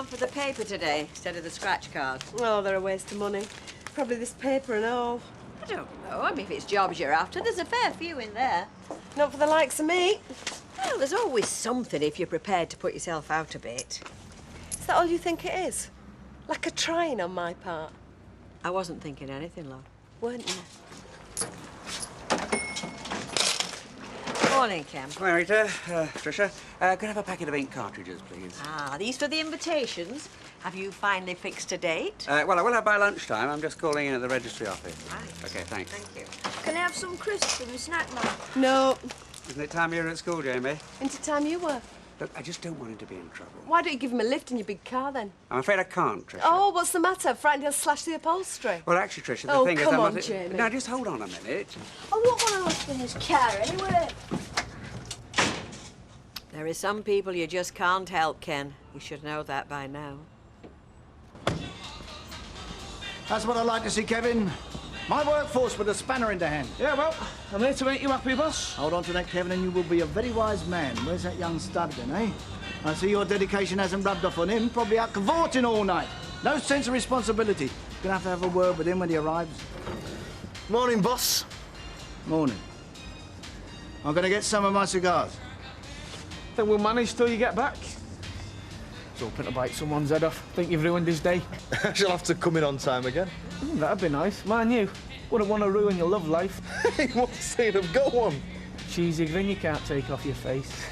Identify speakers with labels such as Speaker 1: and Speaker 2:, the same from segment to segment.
Speaker 1: gone for the paper today instead of the scratch card?
Speaker 2: Oh, they're a waste of money. Probably this paper and all.
Speaker 1: I don't know. I mean, if it's jobs you're after, there's a fair few in there.
Speaker 2: Not for the likes of me.
Speaker 1: Well, there's always something if you're prepared to put yourself out a bit.
Speaker 2: Is that all you think it is? Like a trying on my part?
Speaker 1: I wasn't thinking anything, love.
Speaker 2: Weren't you?
Speaker 1: Morning, Ken.
Speaker 3: Hi, Rita. Tricia. Could I have a packet of ink cartridges, please?
Speaker 1: Ah, these for the invitations. Have you finally fixed a date?
Speaker 3: Well, I will have by lunchtime. I'm just calling in at the registry office.
Speaker 1: Right.
Speaker 3: OK, thanks.
Speaker 1: Thank you.
Speaker 4: Can I have some crisps in the snack man?
Speaker 2: No.
Speaker 3: Isn't it time you were at school, Jamie?
Speaker 2: Into time you were.
Speaker 3: Look, I just don't want him to be in trouble.
Speaker 2: Why don't you give him a lift in your big car, then?
Speaker 3: I'm afraid I can't, Tricia.
Speaker 2: Oh, what's the matter? Frightened he'll slash the upholstery?
Speaker 3: Well, actually, Tricia, the
Speaker 2: Oh,
Speaker 3: thing is...
Speaker 2: come
Speaker 3: I
Speaker 2: on,
Speaker 3: must...
Speaker 2: Jamie.
Speaker 3: Now, just hold on a minute.
Speaker 4: I won't want to look in his car anyway.
Speaker 1: There are some people you just can't help, Ken. You should know that by now.
Speaker 5: That's what I like to see, Kevin. My workforce with a spanner in the hand.
Speaker 6: Yeah, well, I'm here to make you happy, boss.
Speaker 5: Hold on to that, Kevin, and you will be a very wise man. Where's that young stud then, eh? I see your dedication hasn't rubbed off on him. Probably out cavorting all night. No sense of responsibility. Gonna have a word with him when he arrives.
Speaker 6: Morning, boss.
Speaker 5: Morning. I'm gonna get some of my cigars.
Speaker 6: Think we'll manage till you get back. It's hoping to bite someone's head off. Think you've ruined his day.
Speaker 7: She'll have to come in on time again.
Speaker 6: That'd be nice. Mind you, wouldn't want to ruin your love life.
Speaker 7: What's saying of got one?
Speaker 6: Cheesy grin you can't take off your face.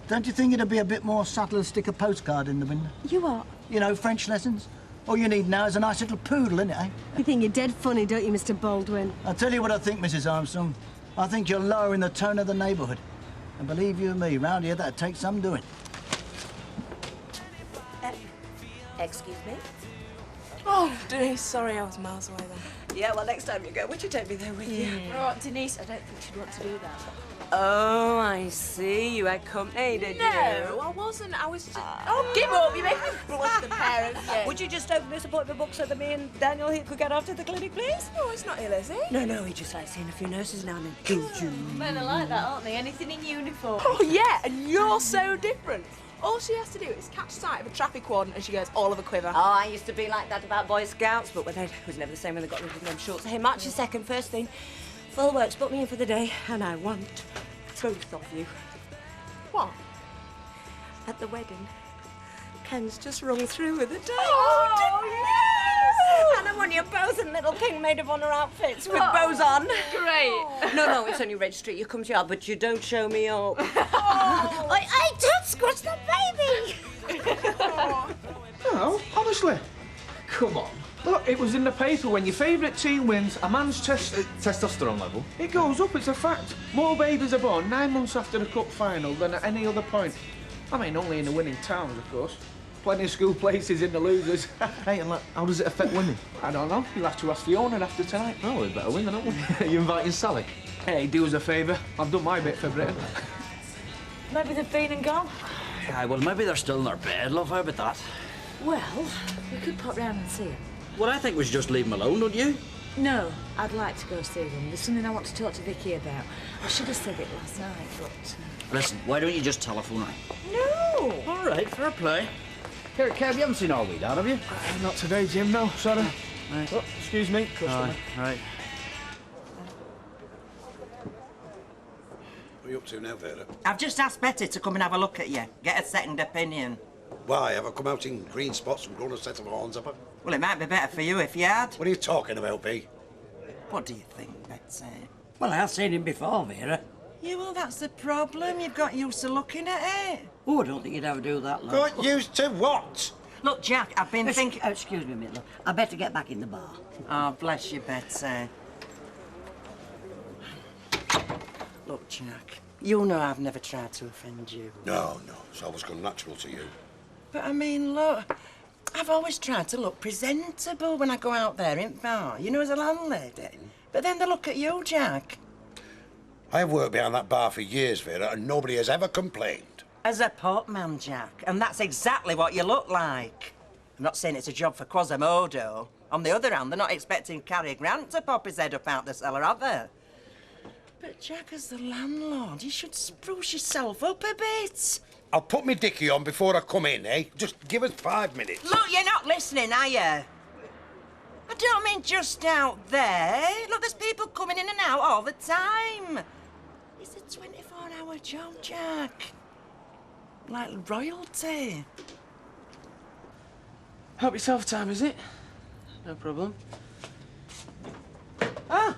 Speaker 5: Don't you think it'd be a bit more subtle to stick a postcard in the window?
Speaker 2: You what?
Speaker 5: You know, French lessons? All you need now is a nice little poodle, innit, eh?
Speaker 2: You think you're dead funny, don't you, Mr. Baldwin?
Speaker 5: I'll tell you what I think, Mrs. Armstrong. I think you're lowering the tone of the neighbourhood. And believe you me, round here that'd take some doing.
Speaker 1: Excuse me?
Speaker 8: Oh, Denise, sorry I was miles away then.
Speaker 1: Yeah, well, next time you go, would you take me there with you?
Speaker 8: Oh, Denise, I don't think she'd want to do that.
Speaker 1: Oh, I see. You had company, did you?
Speaker 8: No, I wasn't. I was just... Oh, give up. You make me blush, the pair of you.
Speaker 1: Would you just open this appointment book so that me and Daniel here could get off to the clinic, please?
Speaker 8: Oh, he's not ill, is he?
Speaker 1: No, he just likes seeing a few nurses now and then.
Speaker 8: Men are like that, aren't they? Anything in uniform. Oh, yeah, and you're so different. All she has to do is catch sight of a traffic warden and she goes all of a quiver.
Speaker 1: Oh, I used to be like that about Boy Scouts, but it was never the same when they got rid of them shorts. Hey, March is second, first thing. Full works, put me in for the day, and I want both of you.
Speaker 8: What?
Speaker 1: At the wedding, Ken's just rung through with a date.
Speaker 8: Oh, yes!
Speaker 1: And I want you both in little King Maid of Honour outfits with bows on.
Speaker 8: Great.
Speaker 1: No, it's only registry. You come to your, but you don't show me up. I don't squash the baby.
Speaker 6: No, honestly. Come on. Look, it was in the paper. When your favourite team wins, a man's
Speaker 7: Testosterone level?
Speaker 6: it goes up, it's a fact. More babies are born 9 months after the cup final than at any other point. I mean, only in the winning towns, of course. Plenty of school places in the losers.
Speaker 7: Hey, and how does it affect women?
Speaker 6: I don't know. You'll have to ask the owner after tonight.
Speaker 7: Oh, we better win, don't we? You inviting Sally?
Speaker 6: Hey, do us a favour. I've done my bit for Britain.
Speaker 8: Maybe they've been and gone.
Speaker 9: Aye, well, maybe they're still in their bed, love. How about that?
Speaker 4: Well, we could pop round and see him.
Speaker 9: Well, I think we should just leave them alone, don't you?
Speaker 4: No, I'd like to go see them. There's something I want to talk to Vicky about. I should have said it last night, but...
Speaker 9: Listen, why don't you just telephone her?
Speaker 4: No!
Speaker 9: All right, fair play.
Speaker 5: Here, Kev, you haven't seen our weed out, have you?
Speaker 6: Not today, Jim, no. Sorry.
Speaker 9: Right.
Speaker 6: Oh, excuse me, customer.
Speaker 9: Right.
Speaker 10: What are you up to now, Vera?
Speaker 1: I've just asked Betty to come and have a look at you, get a second opinion.
Speaker 10: Why? Have I come out in green spots and grown a set of horns, have I?
Speaker 1: Well, it might be better for you if you had.
Speaker 10: What are you talking about, B?
Speaker 1: What do you think, Betsy?
Speaker 9: Well, I've seen him before, Vera.
Speaker 1: Yeah, well, that's the problem. You've got used to looking at it.
Speaker 9: Oh, I don't think you'd ever do that, love.
Speaker 10: Got used to what?
Speaker 1: Look, Jack, I've been thinking...
Speaker 9: Excuse me a minute, love. I better get back in the bar.
Speaker 1: Oh, bless you, Betsy. Look, Jack, you know I've never tried to offend you.
Speaker 10: No, it's always gone natural to you.
Speaker 1: But, I mean, look, I've always tried to look presentable when I go out there in bar, you know, as a landlady. But then they look at you, Jack.
Speaker 10: I have worked behind that bar for years, Vera, and nobody has ever complained.
Speaker 1: As a potman, Jack, and that's exactly what you look like. I'm not saying it's a job for Quasimodo. On the other hand, they're not expecting Cary Grant to pop his head up out the cellar, are they? But, Jack, as the landlord, you should spruce yourself up a bit.
Speaker 10: I'll put me dickie on before I come in, eh? Just give us 5 minutes.
Speaker 1: Look, you're not listening, are you? I don't mean just out there. Look, there's people coming in and out all the time. It's a 24-hour job, Jack. Like royalty.
Speaker 11: Help yourself time, is it? No problem. Ah!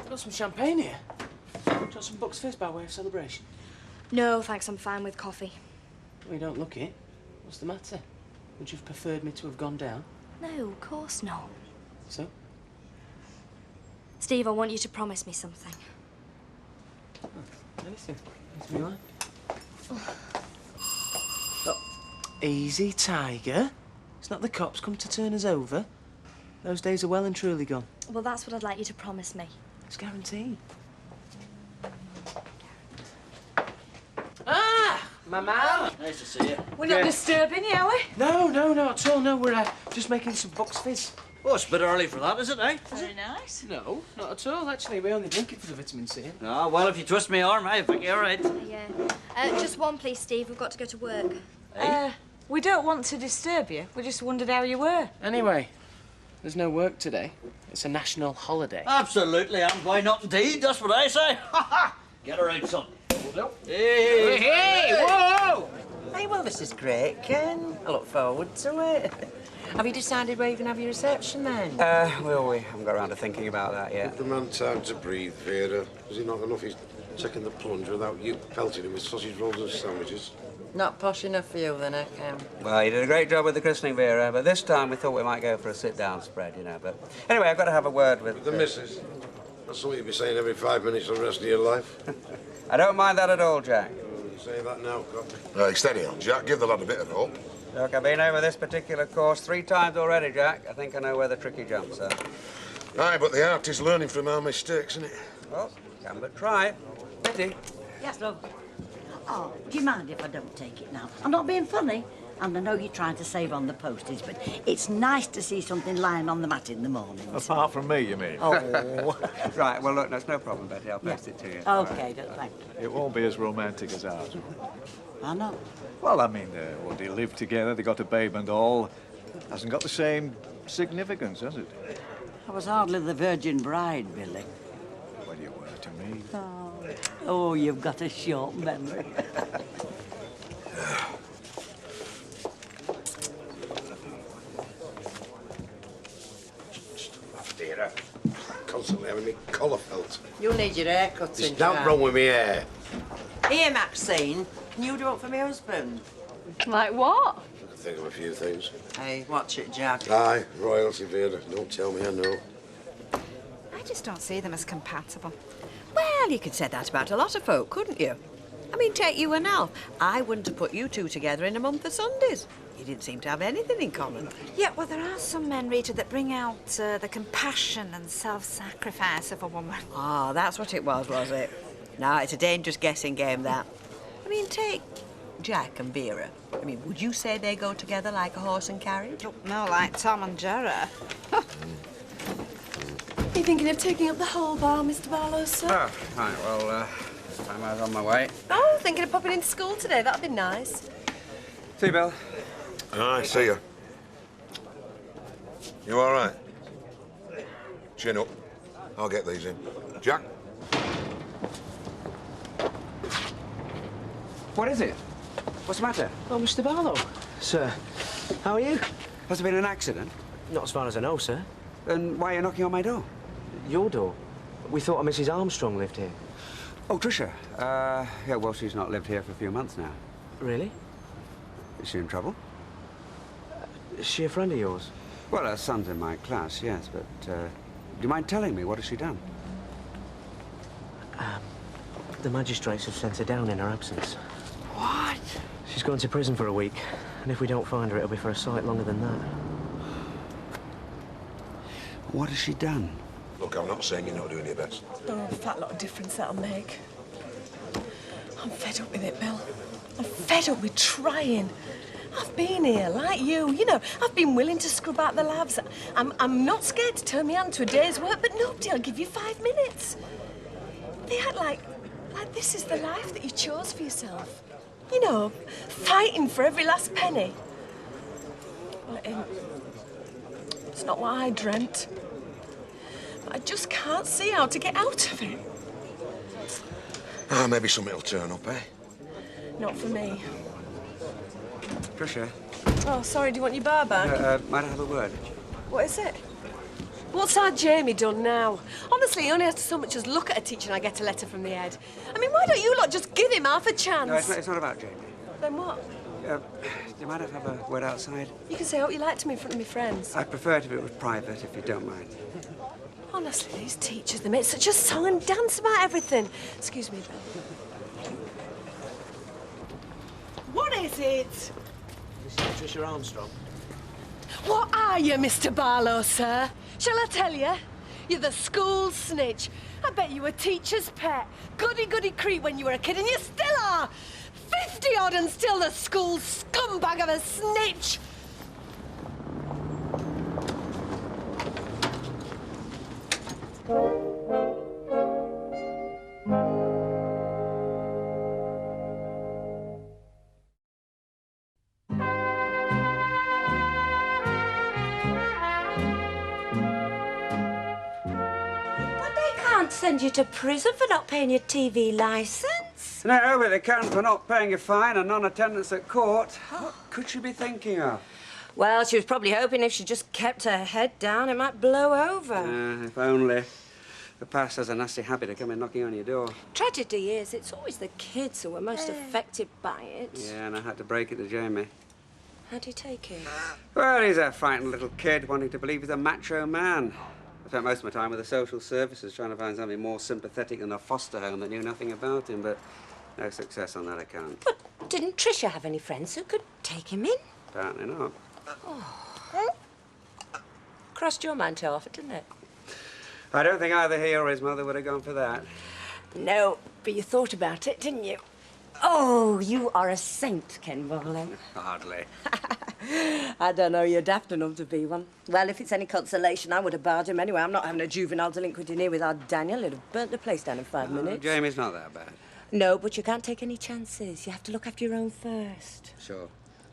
Speaker 11: Got some champagne here. Got some Bucks Fizz by way of celebration.
Speaker 12: No, thanks, I'm fine with coffee.
Speaker 11: Well, you don't look it. What's the matter? Would you have preferred me to have gone down?
Speaker 12: No, of course not.
Speaker 11: So?
Speaker 12: Steve, I want you to promise me something.
Speaker 11: Anything. Anything you like. Oh, easy, Tiger. It's not the cops come to turn us over. Those days are well and truly gone.
Speaker 12: Well, that's what I'd like you to promise me.
Speaker 11: It's guaranteed. Ah! Mama!
Speaker 9: Nice to see you.
Speaker 4: We're not disturbing you, are we?
Speaker 11: No, not at all. No, we're just making some Bucks Fizz.
Speaker 9: Oh, it's a bit early for that, is it, eh?
Speaker 4: Very nice.
Speaker 11: No, not at all. Actually, we only drink it for the vitamin C.
Speaker 9: Ah, well, if you twist my arm, I think you're right.
Speaker 12: Yeah. Just one, please, Steve. We've got to go to work.
Speaker 4: We don't want to disturb you. We just wondered how you were.
Speaker 11: Anyway, there's no work today. It's a national holiday.
Speaker 9: Absolutely, and why not indeed? That's what I say. Ha ha! Get her out, son.
Speaker 11: Hey! Hey! Whoa!
Speaker 1: Hey, well, this is great, Ken. I look forward to it. Have you decided where you're going to have your reception, then?
Speaker 3: Well, we haven't got around to thinking about that yet.
Speaker 10: Give the man time to breathe, Vera. Is he not enough? He's taking the plunge without you pelting him with sausage rolls and sandwiches.
Speaker 1: Not posh enough for you, then, Ken?
Speaker 3: Well, you did a great job with the christening, Vera, but this time we thought we might go for a sit-down spread, you know. But anyway, I've got to have a word with...
Speaker 10: The missus. That's something you'll be saying every 5 minutes for the rest of your life.
Speaker 3: I don't mind that at all, Jack.
Speaker 10: You say that now, Copley.
Speaker 13: Right, steady on, Jack. Give the lad a bit of hope.
Speaker 3: Look, I've been over this particular course 3 times already, Jack. I think I know where the tricky jumps are.
Speaker 13: Aye, but the art is learning from our mistakes, isn't it?
Speaker 3: Well, can but try. Betty?
Speaker 9: Yes, love. Oh, do you mind if I don't take it now? I'm not being funny, and I know you're trying to save on the postage, but it's nice to see something lying on the mat in the morning.
Speaker 14: Apart from me, you mean?
Speaker 9: Oh.
Speaker 3: Right, well, look, that's no problem, Betty. I'll post it to you.
Speaker 9: Okay, thank you.
Speaker 14: It won't be as romantic as ours.
Speaker 9: I know.
Speaker 14: Well, I mean, well, they live together, they got a babe and all. Hasn't got the same significance, has it?
Speaker 9: I was hardly the virgin bride, Billy.
Speaker 14: Well, you were to me.
Speaker 9: Oh, you've got a short memory.
Speaker 10: Vera, constantly having me collar felt.
Speaker 1: You'll need your hair cut in,
Speaker 10: It's not wrong with me hair.
Speaker 1: Here, Maxine, can you do it for my husband?
Speaker 4: Like what?
Speaker 10: I can think of a few things.
Speaker 1: Hey, watch it, Jack.
Speaker 10: Aye, royalty, Vera. Don't tell me I know.
Speaker 2: I just don't see them as compatible. Well, you could say that about a lot of folk, couldn't you? I mean, take you and Alf. I wouldn't have put you two together in a month of Sundays. You didn't seem to have anything in common.
Speaker 8: Yeah, well, there are some men, Rita, that bring out the compassion and self-sacrifice of a woman.
Speaker 2: Ah, that's what it was it? No, it's a dangerous guessing game, that. I mean, take Jack and Vera. I mean, would you say they go together like a horse and carriage?
Speaker 8: No, like Tom and Jerry.
Speaker 15: Are you thinking of taking up the whole bar, Mr. Barlow, sir?
Speaker 3: Oh, right, well, time I was on my way.
Speaker 15: Oh, thinking of popping into school today. That'd be nice.
Speaker 3: See you, Bill.
Speaker 13: Aye, see you. You all right? Chin up. I'll get these in. Jack?
Speaker 3: What is it? What's the matter?
Speaker 11: Oh, Mr. Barlow. Sir, how are you?
Speaker 3: Has there been an accident?
Speaker 11: Not as far as I know, sir.
Speaker 3: Then why are you knocking on my door?
Speaker 11: Your door? We thought a Mrs. Armstrong lived here.
Speaker 3: Oh, Tricia. Yeah, well, she's not lived here for a few months now.
Speaker 11: Really?
Speaker 3: Is she in trouble?
Speaker 11: Is she a friend of yours?
Speaker 3: Well, her son's in my class, yes, but, do you mind telling me what has she done?
Speaker 11: The magistrates have sent her down in her absence.
Speaker 3: What?
Speaker 11: She's gone to prison for a week, and if we don't find her, it'll be for a sight longer than that.
Speaker 3: What has she done?
Speaker 13: Look, I'm not saying you're not doing your best.
Speaker 15: Oh, a fat lot of difference that'll make. I'm fed up with it, Bill. I'm fed up with trying. I've been here, like you know, I've been willing to scrub out the labs. I'm not scared to turn my hand to a day's work, but nobody will give you 5 minutes. They act like this is the life that you chose for yourself. You know, fighting for every last penny. Well, it ain't. It's not what I dreamt. But I just can't see how to get out of it.
Speaker 13: Ah, maybe something will turn up, eh?
Speaker 15: Not for me.
Speaker 3: Tricia,
Speaker 15: Oh, sorry, do you want your bar back?
Speaker 3: might I have a word?
Speaker 15: What is it? What's our Jamie done now? Honestly, he only has to so much as look at a teacher and I get a letter from the head. I mean, why don't you lot just give him half a chance?
Speaker 3: No, it's not about Jamie.
Speaker 15: Then what?
Speaker 3: You might have a word outside.
Speaker 15: You can say what you like to me in front of my friends.
Speaker 3: I'd prefer it if it was private, if you don't mind.
Speaker 15: Honestly, these teachers, they make such a song and dance about everything. Excuse me, Bill. What is it?
Speaker 11: This is Tricia Armstrong.
Speaker 15: What are you, Mr. Barlow, sir? Shall I tell you? You're the school snitch. I bet you were teacher's pet. Goody-goody creep when you were a kid, and you still are. 50-odd and still the school scumbag of a snitch.
Speaker 9: Send you to prison for not paying your TV licence.
Speaker 3: No, but they can for not paying a fine and non-attendance at court. What could she be thinking of?
Speaker 9: Well, she was probably hoping if she just kept her head down, it might blow over.
Speaker 3: If only. The past has a nasty habit of coming knocking on your door.
Speaker 9: Tragedy is, it's always the kids who are most affected by it.
Speaker 3: Yeah, and I had to break it to Jamie.
Speaker 9: How do you take it?
Speaker 3: Well, he's a frightened little kid wanting to believe he's a macho man. I spent most of my time with the social services trying to find something more sympathetic than a foster home that knew nothing about him, but no success on that account.
Speaker 9: But didn't Tricia have any friends who could take him in?
Speaker 3: Apparently not.
Speaker 9: Oh. Crossed your mind too often, didn't it?
Speaker 3: I don't think either he or his mother would have gone for that.
Speaker 9: No, but you thought about it, didn't you? Oh, you are a saint, Ken Warling.
Speaker 3: Hardly.
Speaker 9: I don't know, you're daft enough to be one. Well, if it's any consolation, I would have barred him anyway. I'm not having a juvenile delinquent in here with our Daniel. He'd have burnt the place down in 5 minutes.
Speaker 3: Jamie's not that bad.
Speaker 9: No, but you can't take any chances. You have to look after your own first.
Speaker 3: Sure.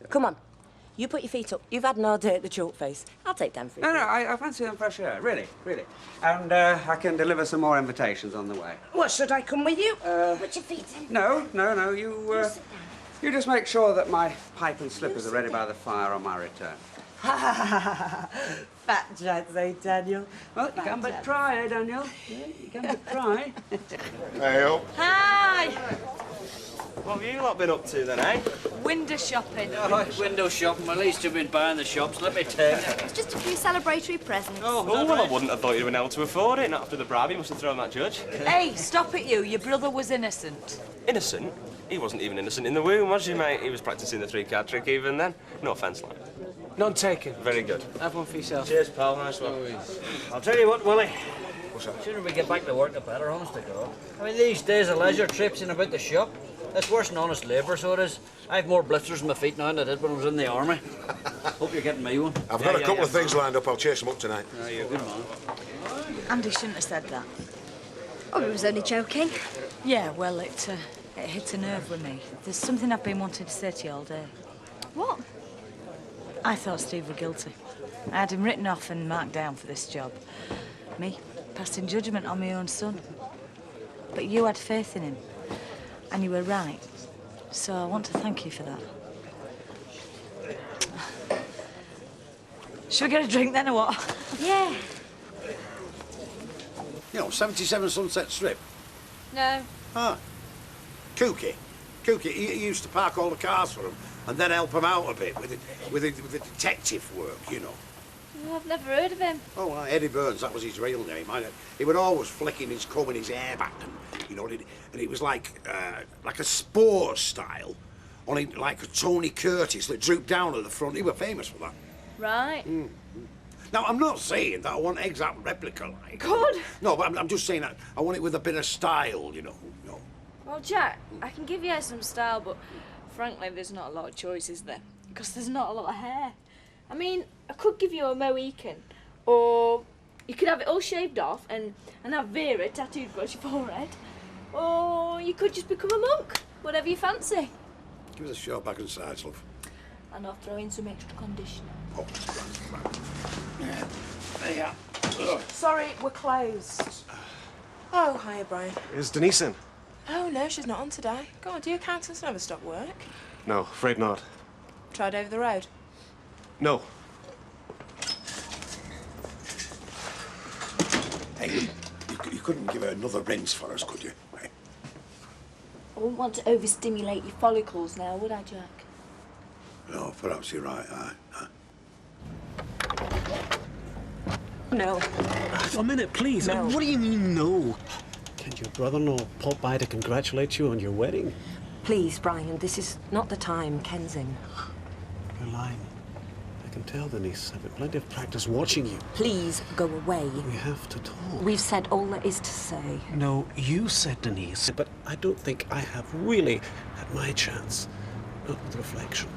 Speaker 9: Come on. You put your feet up. You've had an all day at the chalk face. I'll take Dan for you.
Speaker 3: No, I fancy them fresh air. Really, really. And I can deliver some more invitations on the way.
Speaker 9: What, should I come with you? Put your feet in.
Speaker 3: No. You just make sure that my pipe and slippers are ready by the fire on my return.
Speaker 9: Fat chance, eh, Daniel?
Speaker 3: Well, you can but try, eh, Daniel? Yeah, you can but try.
Speaker 13: Hey-o.
Speaker 15: Hi.
Speaker 16: What have you lot been up to then, eh?
Speaker 15: Window shopping.
Speaker 17: Oh, window shopping. At least you've been buying the shops, let me tell you.
Speaker 12: It's just a few celebratory presents.
Speaker 16: Oh, well, I wouldn't have thought you'd have been able to afford it. Not after the bribe you must have thrown that judge.
Speaker 4: Hey, stop it, you. Your brother was innocent.
Speaker 16: Innocent? He wasn't even innocent in the womb, was he, mate? He was practising the three-card trick even then. No offence, like.
Speaker 6: None taken.
Speaker 16: Very good.
Speaker 6: Have one for yourself.
Speaker 17: Cheers, pal. Nice one. I'll tell you what, Willie. Sooner we get back to work, the better, honest to God. I mean, these days of leisure trips in about the shop, it's worse than honest labour, so it is. I've more blisters in my feet now than I did when I was in the army. Hope you're getting me one.
Speaker 13: I've got a couple of things lined up. I'll chase them up tonight.
Speaker 17: Oh, you're a good man.
Speaker 4: Andy shouldn't have said that.
Speaker 12: Oh, he was only joking.
Speaker 4: Yeah, well, it hit a nerve with me. There's something I've been wanting to say to you all day.
Speaker 12: What?
Speaker 4: I thought Steve were guilty. I had him written off and marked down for this job. Me, passing judgment on my own son. But you had faith in him, and you were right. So I want to thank you for that. Should we get a drink then, or what?
Speaker 12: Yeah.
Speaker 10: You know, 77 Sunset Strip.
Speaker 12: No.
Speaker 10: Ah. Kooky. He used to park all the cars for him and then help him out a bit with the detective work, you know.
Speaker 12: Oh, I've never heard of him.
Speaker 10: Oh, well, Eddie Burns, that was his real name. He would always flicking his comb and his hair back, and, you know, and it was like a sports style, only like a Tony Curtis that drooped down at the front. He was famous for that.
Speaker 12: Right.
Speaker 10: Now, I'm not saying that I want exact replica like.
Speaker 12: Good.
Speaker 10: No, but I'm just saying that I want it with a bit of style, you know.
Speaker 18: Well, Jack, I can give you some style, but frankly, there's not a lot of choices there. Because there's not a lot of hair. I mean, I could give you a Mohican, or you could have it all shaved off and have Vera tattooed across your forehead. Or you could just become a monk, whatever you fancy.
Speaker 10: Give us a short back and sides, love.
Speaker 18: And I'll throw in some extra conditioner.
Speaker 10: Oh, yeah. There you are. Ugh.
Speaker 8: Sorry, we're closed. Oh, hiya, Brian.
Speaker 19: Is Denise in?
Speaker 8: Oh, no, she's not on today. God, do your accountants never stop work?
Speaker 19: No, afraid not.
Speaker 8: Tried over the road?
Speaker 19: No.
Speaker 10: Hey, you couldn't give her another rinse for us, could you? Hey.
Speaker 18: I wouldn't want to overstimulate your follicles now, would I, Jack?
Speaker 10: No, perhaps you're right.
Speaker 8: No.
Speaker 20: A minute, please.
Speaker 8: No.
Speaker 20: What do you mean, no? Can your brother-in-law pop by to congratulate you on your wedding?
Speaker 21: Please, Brian, this is not the time. Ken's in.
Speaker 20: You're lying. I can tell, Denise. I've had plenty of practice watching you.
Speaker 21: Please go away.
Speaker 20: We have to talk.
Speaker 21: We've said all there is to say.
Speaker 20: No, you said, Denise, but I don't think I have really had my chance. Not with reflection.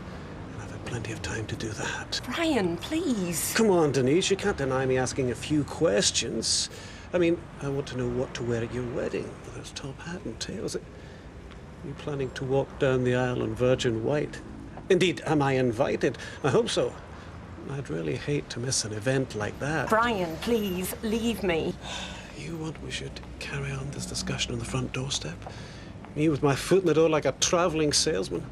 Speaker 20: And I've had plenty of time to do that.
Speaker 21: Brian, please.
Speaker 20: Come on, Denise, you can't deny me asking a few questions. I mean, I want to know what to wear at your wedding. Whether it's top hat and tails. Are you planning to walk down the aisle in virgin white? Indeed, am I invited? I hope so. I'd really hate to miss an event like that.
Speaker 21: Brian, please, leave me.
Speaker 20: You want we should carry on this discussion on the front doorstep? Me with my foot in the door like a travelling salesman?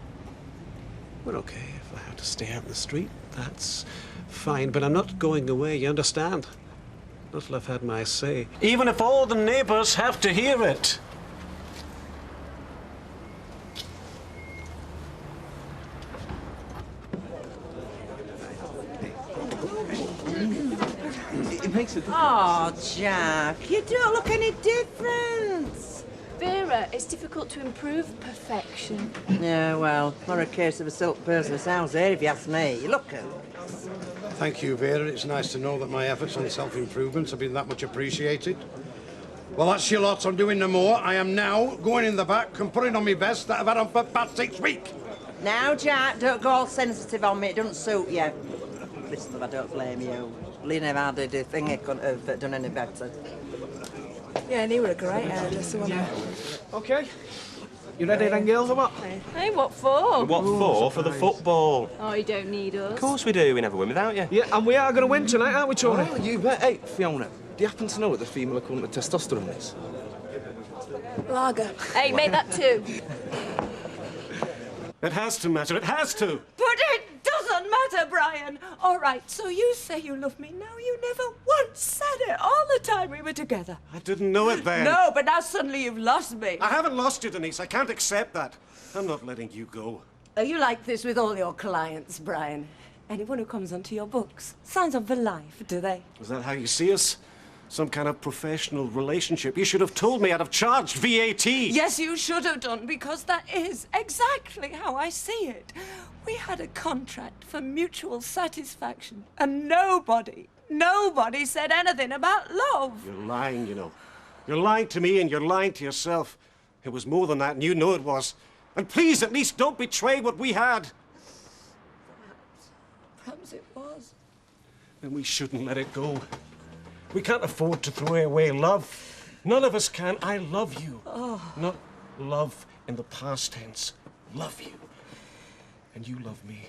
Speaker 20: Well, okay, if I have to stay out in the street, that's fine. But I'm not going away, you understand? Not till I've had my say. Even if all the neighbours have to hear it.
Speaker 11: It makes a difference.
Speaker 2: Oh, Jack, you don't look any different.
Speaker 18: Vera, it's difficult to improve perfection.
Speaker 2: Yeah, well, more a case of a silk person's house here, if you ask me. You look good.
Speaker 10: Thank you, Vera. It's nice to know that my efforts on self-improvement have been that much appreciated. Well, that's your lot. I'm doing no more. I am now going in the back and putting on my vest that I've had on for the past 6 weeks.
Speaker 2: Now, Jack, don't go all sensitive on me. It doesn't suit you. Listen, I don't blame you. Lena hardly did a thing he couldn't have done any better.
Speaker 8: Yeah, and he were a great hairdresser, wasn't he?
Speaker 6: OK. You ready then, girls, or what?
Speaker 18: Hey, what for?
Speaker 16: What for? For the football.
Speaker 18: Oh, you don't need us.
Speaker 16: Of course we do. We never win without you.
Speaker 6: Yeah, and we are going to win tonight, aren't we, Tony?
Speaker 11: Oh, you bet. Hey, Fiona, do you happen to know what the female equivalent of testosterone is?
Speaker 8: Lager.
Speaker 18: Hey, make that two.
Speaker 20: It has to matter. It has to.
Speaker 15: But it doesn't matter, Brian. All right, so you say you love me. Now you never once said it all the time we were together.
Speaker 20: I didn't know it then.
Speaker 15: No, but now suddenly you've lost me.
Speaker 20: I haven't lost you, Denise. I can't accept that. I'm not letting you go.
Speaker 15: Are you like this with all your clients, Brian? Anyone who comes onto your books signs on for life, do they?
Speaker 20: Is that how you see us? Some kind of professional relationship? You should have told me I'd have charged VAT.
Speaker 15: Yes, you should have done, because that is exactly how I see it. We had a contract for mutual satisfaction, and nobody said anything about love.
Speaker 20: You're lying, you know. You're lying to me and you're lying to yourself. It was more than that, and you know it was. And please, at least don't betray what we had.
Speaker 15: Perhaps it was.
Speaker 20: Then we shouldn't let it go. We can't afford to throw away love. None of us can. I love you.
Speaker 15: Oh.
Speaker 20: Not love in the past tense. Love you. And you love me.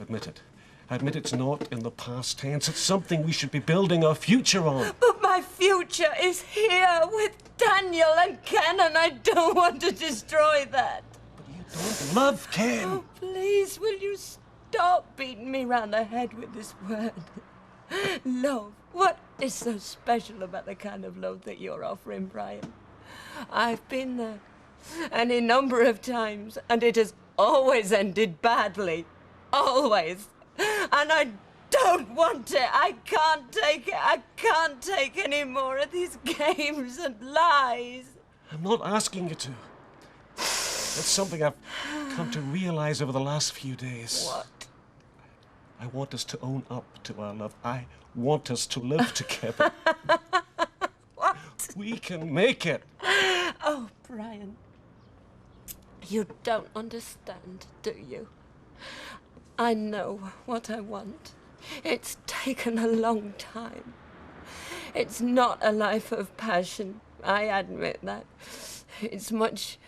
Speaker 20: Admit it. Admit it's not in the past tense. It's something we should be building our future on.
Speaker 15: But my future is here with Daniel and Ken, and I don't want to destroy that.
Speaker 20: Don't love Ken.
Speaker 15: Oh, please, will you stop beating me round the head with this word? Love. What is so special about the kind of love that you're offering, Brian? I've been there any number of times, and it has always ended badly. Always. And I don't want it. I can't take it. I can't take any more of these games and lies.
Speaker 20: I'm not asking you to. That's something I've come to realize over the last few days.
Speaker 15: What?
Speaker 20: I want us to own up to our love. I want us to live together.
Speaker 15: What?
Speaker 20: We can make it.
Speaker 15: Oh, Brian. You don't understand, do you? I know what I want. It's taken a long time. It's not a life of passion. I admit that. It's much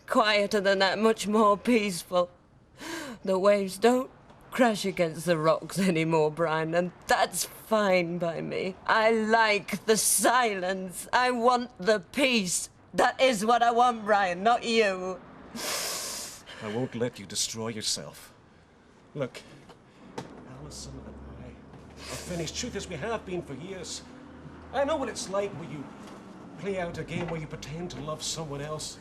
Speaker 15: quieter than that, much more peaceful.
Speaker 21: The waves don't crash against the rocks anymore, Brian, and that's fine by me. I like the silence. I want the peace. That is what I want, Brian, not you.
Speaker 20: I won't let you destroy yourself. Look, Alison and I are finished. Truth is, we have been for years. I know what it's like when you play out a game where you pretend to love someone else.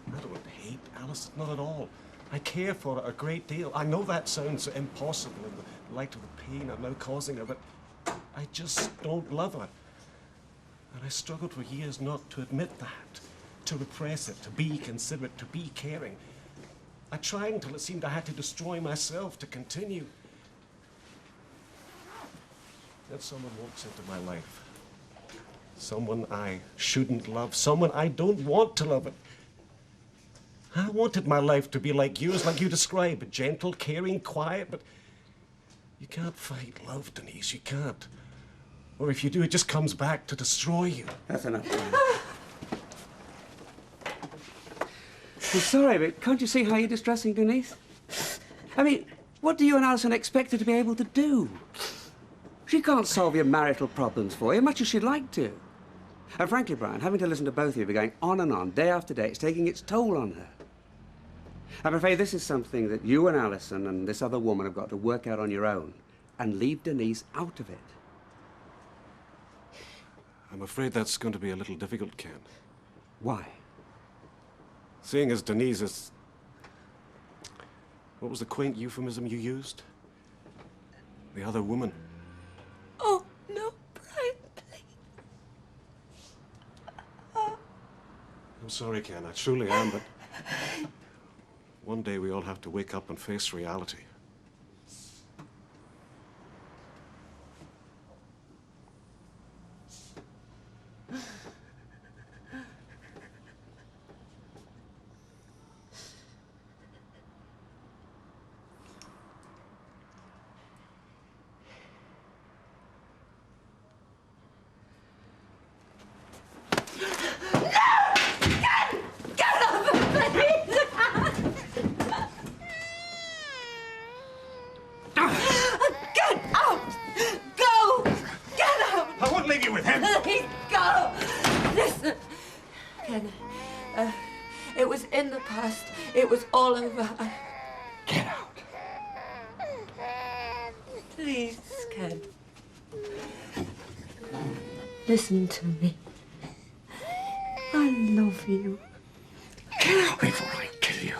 Speaker 20: I don't hate Alison, not at all. I care for her a great deal. I know that sounds impossible in the light of the pain I'm now causing her, but I just don't love her. And I struggled for years not to admit that, to repress it, to be considerate, to be caring. I tried until it seemed I had to destroy myself to continue. Then someone walks into my life. Someone I shouldn't love, someone I don't want to love. I wanted my life to be like yours, like you describe, gentle, caring, quiet, but you can't fight love, Denise, you can't. Or if you do, it just comes back to destroy you.
Speaker 3: That's enough. I'm sorry, but can't you see how you're distressing Denise? I mean, what do you and Alison expect her to be able to do? She can't solve your marital problems for you, much as she'd like to. And frankly, Brian, having to listen to both of you be going on and on, day after day, it's taking its toll on her. I'm afraid this is something that you and Alison and this other woman have got to work out on your own and leave Denise out of it.
Speaker 20: I'm afraid that's going to be a little difficult, Ken.
Speaker 3: Why?
Speaker 20: Seeing as Denise is... What was the quaint euphemism you used? The other woman.
Speaker 21: Oh, no, Brian, please.
Speaker 20: I'm sorry, Ken, I truly am, but... One day we all have to wake up and face reality.
Speaker 21: It was in the past. It was all over.
Speaker 3: Get out.
Speaker 21: Please, Ken. Listen to me. I love you.
Speaker 10: Get out before I kill you.